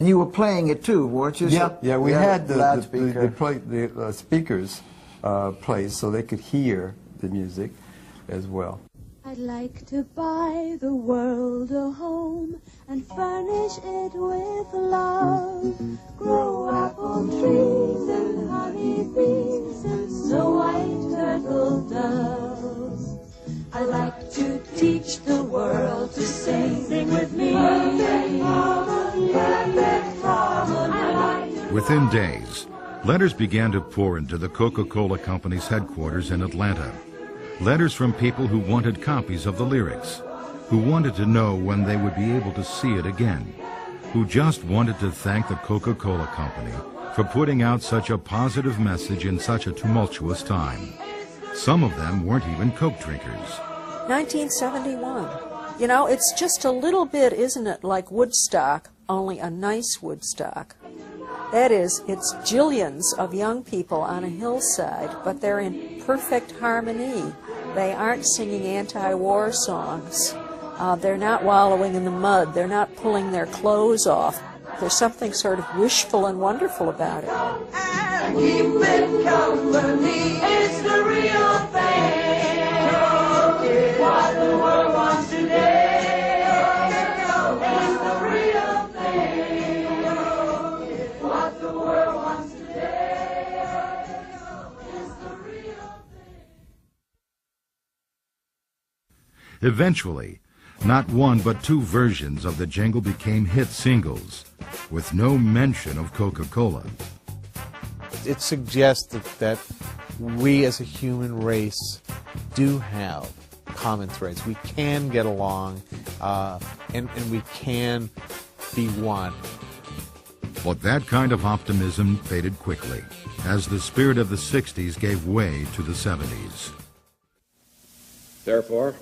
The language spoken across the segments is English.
And you were playing it too, weren't you? Yeah, yeah. We had the speakers placed so they could hear the music as well. I'd like to buy the world a home and furnish it with love. Grow apple trees and honey bees and snow white turtle doves. I'd like to teach the world to sing. Sing with me. Perfect harmony, perfect harmony. Within days, letters began to pour into the Coca-Cola Company's headquarters in Atlanta. Letters from people who wanted copies of the lyrics, who wanted to know when they would be able to see it again, who just wanted to thank the Coca-Cola Company for putting out such a positive message in such a tumultuous time. Some of them weren't even Coke drinkers. 1971. You know, it's just a little bit, isn't it, like Woodstock, only a nice Woodstock. That is, it's jillions of young people on a hillside, but they're in perfect harmony. They aren't singing anti-war songs. They're not wallowing in the mud. They're not pulling their clothes off. There's something sort of wishful and wonderful about it. And keep it company. It's the real thing. What the world wants today. It's the real thing. What the world wants today. It's the real thing. Eventually, not one but two versions of the jingle became hit singles, with no mention of Coca-Cola. It suggests that we as a human race do have common threads. We can get along, and we can be one. But that kind of optimism faded quickly, as the spirit of the 60s gave way to the 70s. Therefore,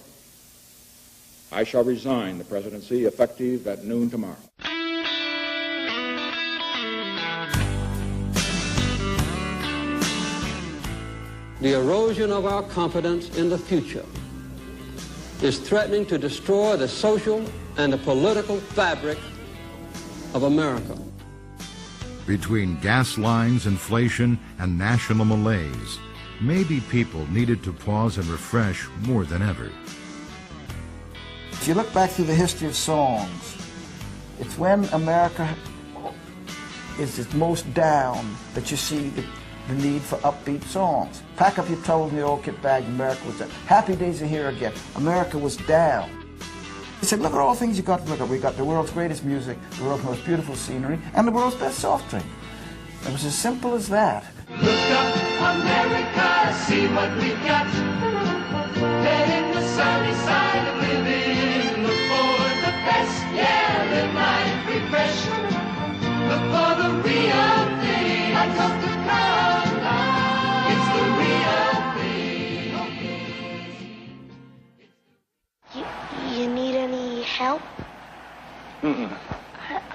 I shall resign the presidency effective at noon tomorrow. The erosion of our confidence in the future is threatening to destroy the social and the political fabric of America. Between gas lines, inflation, and national malaise, maybe people needed to pause and refresh more than ever. If you look back through the history of songs, it's when America is its most down that you see the need for upbeat songs. Pack up your troubles in your old kit bag, America was down. Happy days are here again. America was down. He said, look at all the things you got to look at. We got the world's greatest music, the world's most beautiful scenery, and the world's best soft drink. It was as simple as that. Look up, America, see what we've got. Head in the sunny side of living. Look for the best, yeah, live life, refresh. Look for the real thing, like Coca-Cola. It's the real thing. You need any help? Mm-mm.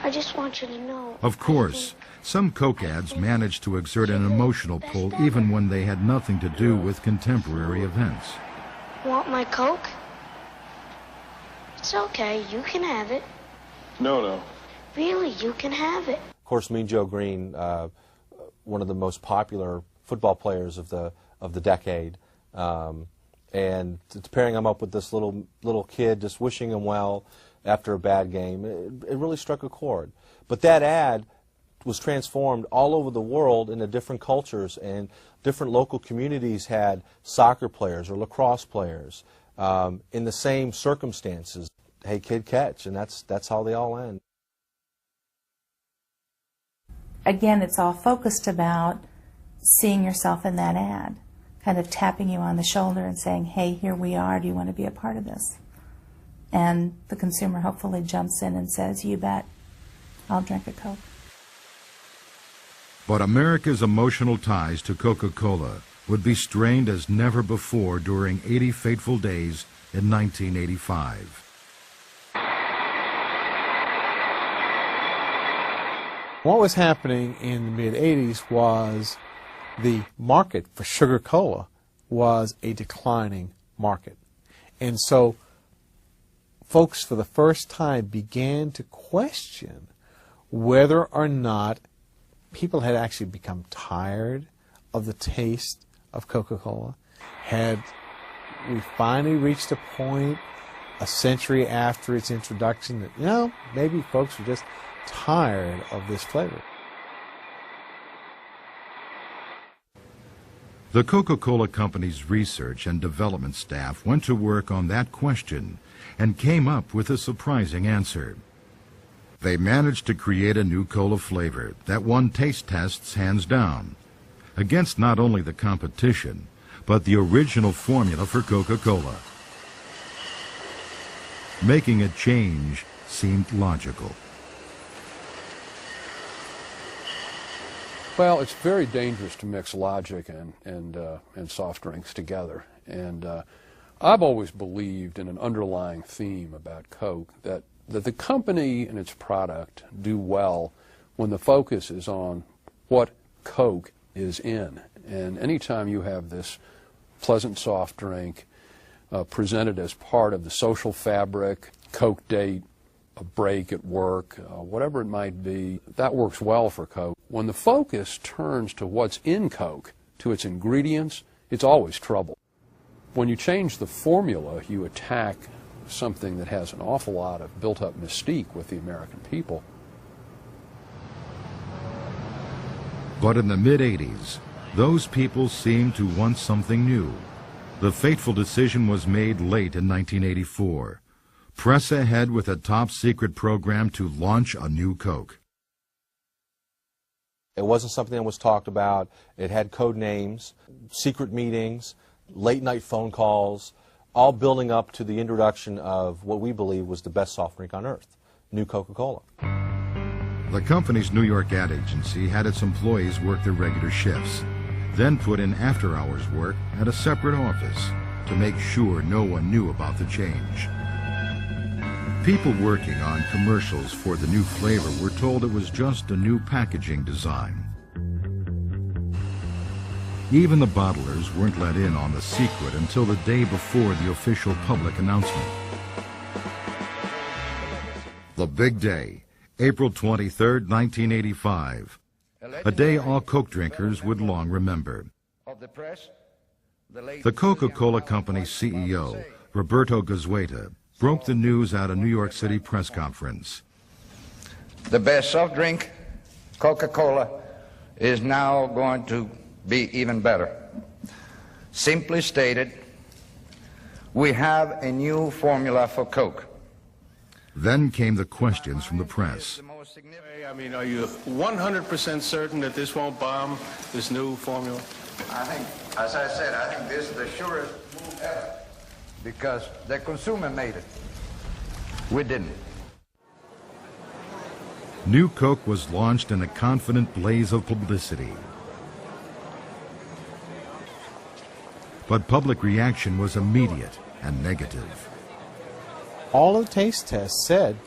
I just want you to know. Of course, some Coke ads managed to exert an emotional pull even when they had nothing to do with contemporary events. Want my Coke? It's okay, you can have it. No. Really, you can have it. Of course, Mean Joe Green, one of the most popular football players of the decade, and pairing him up with this little kid, just wishing him well after a bad game, it really struck a chord. But that ad was transformed all over the world into different cultures, and different local communities had soccer players or lacrosse players in the same circumstances. Hey kid, catch, and that's how they all end. Again, it's all focused about seeing yourself in that ad, kind of tapping you on the shoulder and saying, hey, here we are, do you want to be a part of this? And the consumer hopefully jumps in and says, you bet, I'll drink a Coke. But America's emotional ties to Coca-Cola would be strained as never before during 80 fateful days in 1985. What was happening in the mid-'80s was the market for sugar cola was a declining market. And so folks for the first time began to question whether or not people had actually become tired of the taste of Coca-Cola. Had we finally reached a point a century after its introduction that, you know, maybe folks were just tired of this flavor. The Coca-Cola Company's research and development staff went to work on that question and came up with a surprising answer. They managed to create a new cola flavor that won taste tests hands down, against not only the competition, but the original formula for Coca-Cola. Making a change seemed logical. Well, it's very dangerous to mix logic and soft drinks together. And I've always believed in an underlying theme about Coke, that the company and its product do well when the focus is on what Coke is in. And anytime you have this pleasant soft drink presented as part of the social fabric, Coke date, a break at work, whatever it might be, that works well for Coke. When the focus turns to what's in Coke, to its ingredients, it's always trouble. When you change the formula, you attack something that has an awful lot of built-up mystique with the American people. But in the mid-'80s, those people seemed to want something new. The fateful decision was made late in 1984. Press ahead with a top-secret program to launch a new Coke. It wasn't something that was talked about. It had code names, secret meetings, late-night phone calls, all building up to the introduction of what we believe was the best soft drink on earth, new Coca-Cola. The company's New York ad agency had its employees work their regular shifts, then put in after-hours work at a separate office to make sure no one knew about the change. People working on commercials for the new flavor were told it was just a new packaging design. Even the bottlers weren't let in on the secret until the day before the official public announcement. The big day, April 23, 1985. A day all Coke drinkers would long remember. The Coca-Cola Company's CEO, Roberto Goizueta, broke the news at a New York City press conference. The best soft drink, Coca-Cola, is now going to be even better. Simply stated, we have a new formula for Coke. Then came the questions from the press. I mean, are you 100% certain that this won't bomb, this new formula? I think, as I said, I think this is the surest move ever, because the consumer made it. We didn't. New Coke was launched in a confident blaze of publicity. But public reaction was immediate and negative. All of the taste tests said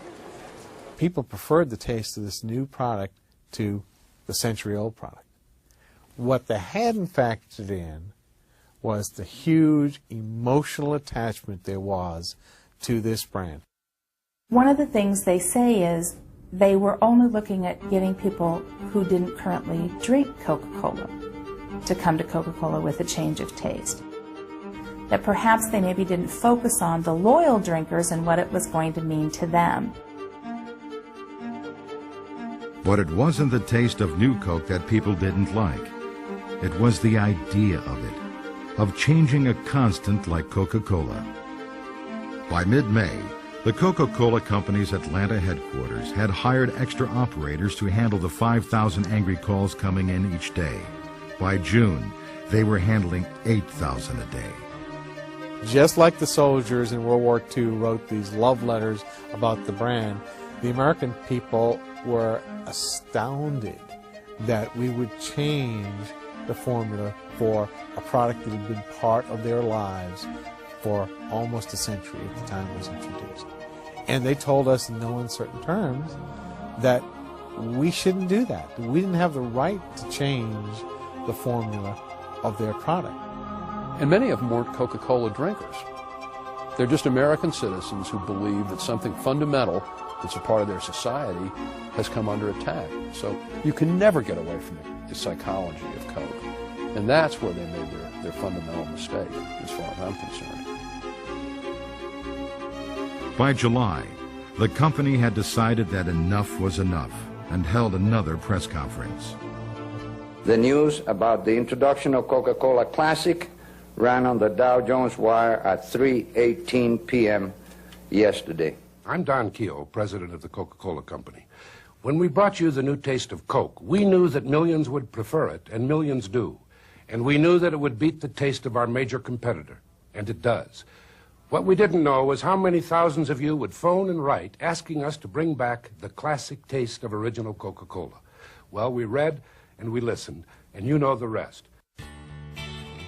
people preferred the taste of this new product to the century-old product. What they hadn't factored in was the huge emotional attachment there was to this brand. One of the things they say is they were only looking at getting people who didn't currently drink Coca-Cola to come to Coca-Cola with a change of taste. That perhaps they maybe didn't focus on the loyal drinkers and what it was going to mean to them. But it wasn't the taste of New Coke that people didn't like. It was the idea of it, of changing a constant like Coca-Cola. By mid-May, the Coca-Cola Company's Atlanta headquarters had hired extra operators to handle the 5,000 angry calls coming in each day. By June, they were handling 8,000 a day. Just like the soldiers in World War II wrote these love letters about the brand, the American people were astounded that we would change the formula for a product that had been part of their lives for almost a century at the time it was introduced. And they told us in no uncertain terms that we shouldn't do that. We didn't have the right to change the formula of their product. And many of them weren't Coca-Cola drinkers. They're just American citizens who believe that something fundamental that's a part of their society has come under attack. So you can never get away from the psychology of Coke. And that's where they made their fundamental mistake, as far as I'm concerned. By July, the company had decided that enough was enough and held another press conference. The news about the introduction of Coca-Cola Classic ran on the Dow Jones wire at 3:18 p.m. yesterday. I'm Don Keogh, president of the Coca-Cola Company. When we brought you the new taste of Coke, we knew that millions would prefer it, and millions do. And we knew that it would beat the taste of our major competitor, and it does. What we didn't know was how many thousands of you would phone and write asking us to bring back the classic taste of original Coca-Cola. Well, we read and we listened, and you know the rest.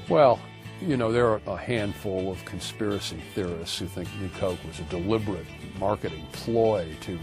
Well, you know, there are a handful of conspiracy theorists who think New Coke was a deliberate marketing ploy to